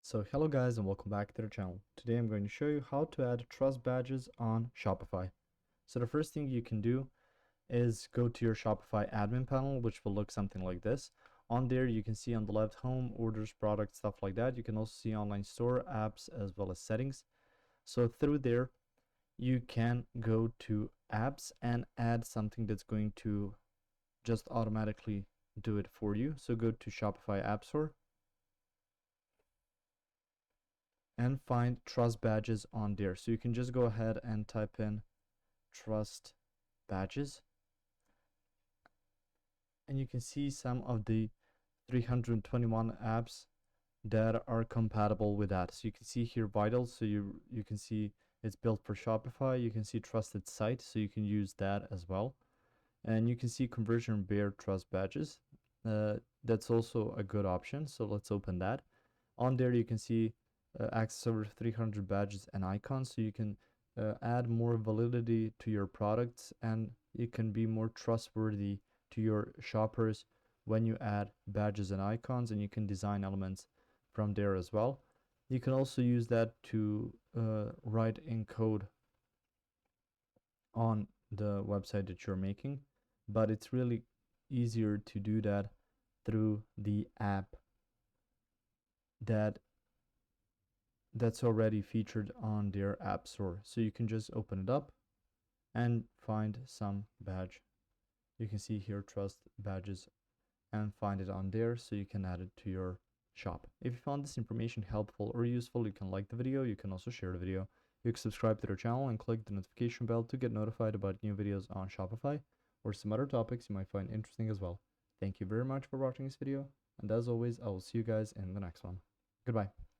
So hello guys and welcome back to the channel. Today I'm going to show you how to add trust badges on Shopify. So the first thing you can do is go to your Shopify admin panel, which will look something like this. On there you can see on the left home, orders, products, stuff like that. You can also see online store, apps, as well as settings. So through there you can go to apps and add something that's going to just automatically do it for you. So go to Shopify App Store and find trust badges on there. So you can just go ahead and type in trust badges and you can see some of the 321 apps that are compatible with that. So you can see here vital, so you can see it's built for Shopify. You can see trusted site, so you can use that as well. And you can see conversion bear trust badges. That's also a good option, so let's open that. On there you can see access over 300 badges and icons, so you can add more validity to your products and you can be more trustworthy to your shoppers when you add badges and icons, and you can design elements from there as well. You can also use that to write in code on the website that you're making, but it's really easier to do that through the app that's already featured on their app store. So you can just open it up and find some badge. You can see here trust badges and find it on there, so you can add it to your shop. If you found this information helpful or useful, you can like the video. You can also share the video. You can subscribe to their channel and click the notification bell to get notified about new videos on Shopify or some other topics you might find interesting as well. Thank you very much for watching this video, and as always, I will see you guys in the next one. Goodbye.